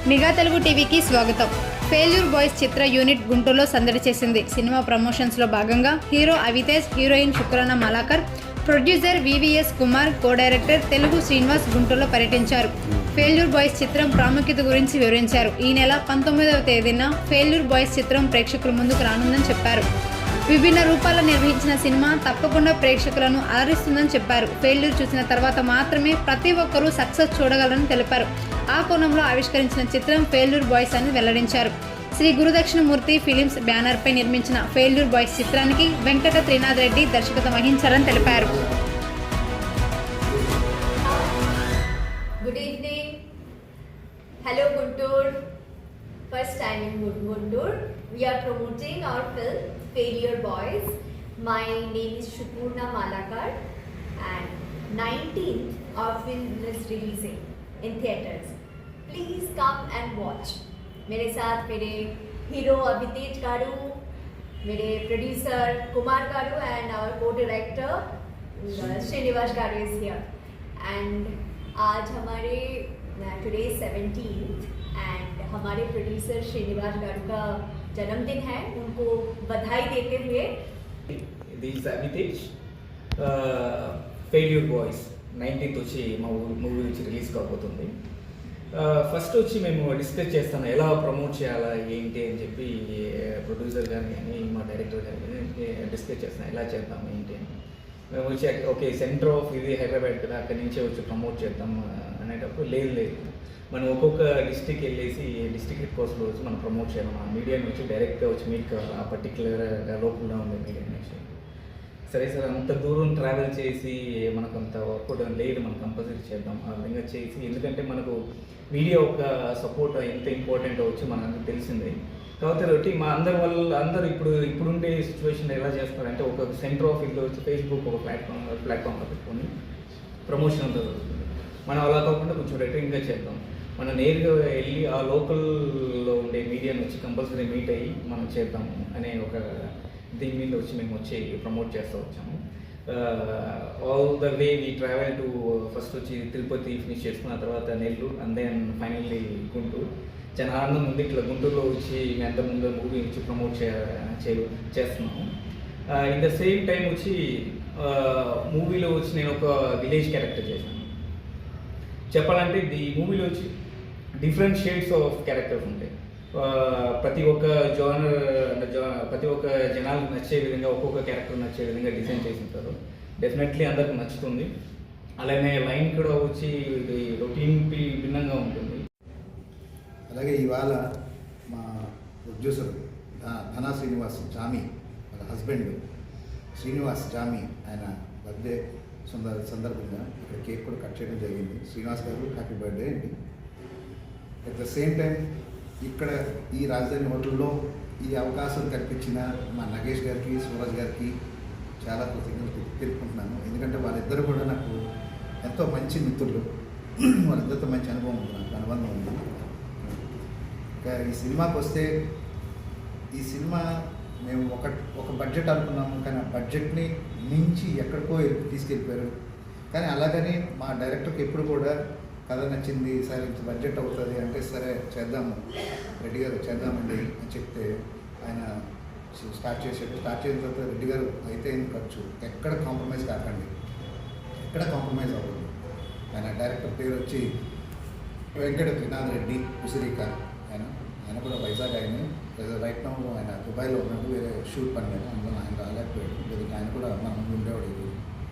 నిఘా తెలుగు టీవీకి స్వాగతం. ఫెయిల్యూర్ బాయ్స్ చిత్ర యూనిట్ గుంటూరులో సందడి చేసింది. సినిమా ప్రమోషన్స్లో భాగంగా hero Avitej, heroine Shukrana Malakar, producer VVS Kumar, co director Telugu Srinivas గుంటూరులో పర్యటించారు. ఫెయిల్యూర్ బాయ్స్ చిత్రం ప్రాముఖ్యత గురించి వివరించారు. ఈ నెల 19వ తేదీన ఫెయిల్యూర్ బాయ్స్ చిత్రం ప్రేక్షకుల ముందుకు రానుందని చెప్పారు. విభిన్న రూపాల్లో నిర్వహించిన సినిమా తప్పకుండా ప్రేక్షకులను అలరిస్తుందని చెప్పారు. ఫెయిల్యూర్ చూసిన తర్వాత మాత్రమే ప్రతి ఒక్కరూ సక్సెస్ చూడగలరని తెలిపారు. ఆ కోణంలో ఆవిష్కరించిన చిత్రం ఫెయిల్యూర్ బాయ్స్ అని వెల్లడించారు. శ్రీ గురుదక్షిణమూర్తి ఫిలిమ్స్ బ్యానర్పై నిర్మించిన ఫెయిల్యూర్ బాయ్స్ చిత్రానికి వెంకట త్రినాథ్ రెడ్డి దర్శకత్వం వహించారని తెలిపారు. Good evening. Hello Guntur. First time in Guntur. We are promoting our film Failure Boys. My name is Shukurna Malakar and 19th our film is releasing in theatres. Please come and watch. मेरे साथ मेरे hero Abhitej garu, मेरे producer Kumar garu and our co-director Srinivas garu is here. And आज हमारे today 17th and हमारे producer Srinivas garu का जन्मदिन है. उनको बधाई देते हुए దిస్ అవితేజ్ ఫెయిల్యూర్ బాయ్స్ 19th వచ్చి మా మూవీ వచ్చి రిలీజ్ కాబోతుంది. ఫస్ట్ వచ్చి మేము డిస్కస్ చేస్తాను ఎలా ప్రమోట్ చేయాలా ఏంటి అని చెప్పి ప్రొడ్యూసర్ గారిని కానీ మా డైరెక్టర్ గారిని కానీ డిస్కస్ చేస్తాను ఎలా చేద్దాం ఏంటి అని. మేము వచ్చి ఓకే సెంటర్ ఆఫ్ ఇది హైదరాబాద్ కదా అక్కడి నుంచే వచ్చి ప్రమోట్ చేద్దాం అనేటప్పుడు లేదు మనం ఒక్కొక్క డిస్టిక్ వెళ్ళేసి డిస్టిక్ హెడ్ క్వార్టర్స్లో వచ్చి మనం ప్రమోట్ చేయాలి. మా మీడియాని వచ్చి డైరెక్ట్గా వచ్చి మీకు ఆ పర్టికులర్ లోపల ఉంది మీడియా నుంచి. సరే సార్ అంత దూరం ట్రావెల్ చేసి మనకు అంత వర్కౌట్ లేదు, మనం కంపల్సరీ చేద్దాం ఆ విధంగా చేసి. ఎందుకంటే మనకు మీడియా ఒక సపోర్ట్ ఎంత ఇంపార్టెంట్ వచ్చి మనకు తెలిసిందే. కాబట్టి మా అందరూ ఇప్పుడుండే సిచ్యువేషన్ ఎలా చేస్తారంటే ఒక సెంటర్ ఆఫ్ ఇది వచ్చి ఫేస్బుక్ ఒక ప్లాట్ఫామ్లో పెట్టుకొని ప్రమోషన్ అంతా జరుగుతుంది. మనం అలా కాకుండా కొంచెం రిటర్న్గా చేద్దాం. మనం నేరుగా వెళ్ళి ఆ లోకల్లో ఉండే మీడియాని వచ్చి కంపల్సరీ మీట్ అయ్యి మనం చేద్దాము అనే ఒక దీని మీద వచ్చి మేము వచ్చి ప్రమోట్ చేస్తూ వచ్చాము. All the way we travel to first వచ్చి తిరుపతి ఫినిష్ చేసుకున్న తర్వాత Nellore and then finally Guntur. చాలా ఆనందం ఉంది ఇట్లా గుంటూరులో వచ్చి మేము ఎంత ముందు మూవీ వచ్చి ప్రమోట్ చేస్తున్నాము. ఇన్ ద సేమ్ టైం వచ్చి మూవీలో వచ్చి నేను ఒక విలేజ్ క్యారెక్టర్ చేశాను. చెప్పాలంటే ఈ మూవీలో వచ్చి డిఫరెంట్ షేడ్స్ ఆఫ్ క్యారెక్టర్స్ ఉంటాయి. ప్రతి ఒక్క ప్రతి ఒక్క జనాలకు నచ్చే విధంగా ఒక్కొక్క క్యారెక్టర్ నచ్చే విధంగా డిజైన్ చేసి ఉంటారు. డెఫినెట్లీ అందరికి నచ్చుతుంది. అలానే లైన్ కూడా వచ్చి రొటీన్కి భిన్నంగా ఉంటుంది. అలాగే ఇవాళ మా ప్రొడ్యూసర్ ధనా శ్రీనివాస్ జామి వాళ్ళ హస్బెండ్ శ్రీనివాస్ జామి ఆయన బర్త్డే సందర్భంగా ఇక్కడ కేక్ కూడా కట్ చేయడం జరిగింది. శ్రీనివాస్ గారు హ్యాపీ బర్త్డే అండి. అట్ ద సేమ్ టైం ఇక్కడ ఈ రాజధాని హోటల్లో ఈ అవకాశం కల్పించిన మా నగేష్ గారికి సూరజ్ గారికి చాలా కృతజ్ఞతలు తెలుపుకుంటున్నాను. ఎందుకంటే వాళ్ళిద్దరు కూడా నాకు ఎంతో మంచి మిత్రులు, వాళ్ళిద్దరితో మంచి అనుభవం ఉంది, నాకు అనుబంధం ఉంది. ఇంకా ఈ సినిమాకి వస్తే ఈ సినిమా మేము ఒక బడ్జెట్ అనుకున్నాము, కానీ ఆ బడ్జెట్ని మించి ఎక్కడికో తీసుకెళ్ళిపోయారు. కానీ అలాగని మా డైరెక్టర్కి ఎప్పుడు కూడా కథ నచ్చింది, సరే ఇంత బడ్జెట్ అవుతుంది అంటే సరే చేద్దాము రెడ్డి గారు చేద్దామండి అని చెప్తే ఆయన స్టార్ట్ చేసిన తర్వాత రెడ్డి గారు అయితే ఏంది ఖర్చు ఎక్కడ కాంప్రమైజ్ కాకండి, ఎక్కడ కాంప్రమైజ్ అవ్వదు. ఆయన డైరెక్టర్ పేరు వచ్చి వెంకట త్రినాథ్ రెడ్డి ఉసిరిక. ఆయన కూడా వైజాగ్ రైట్ నౌ ఆయన దుబాయ్లో ఉన్నట్టు వేరే షూట్ పని మీద అందులో ఆయన రాలేదు.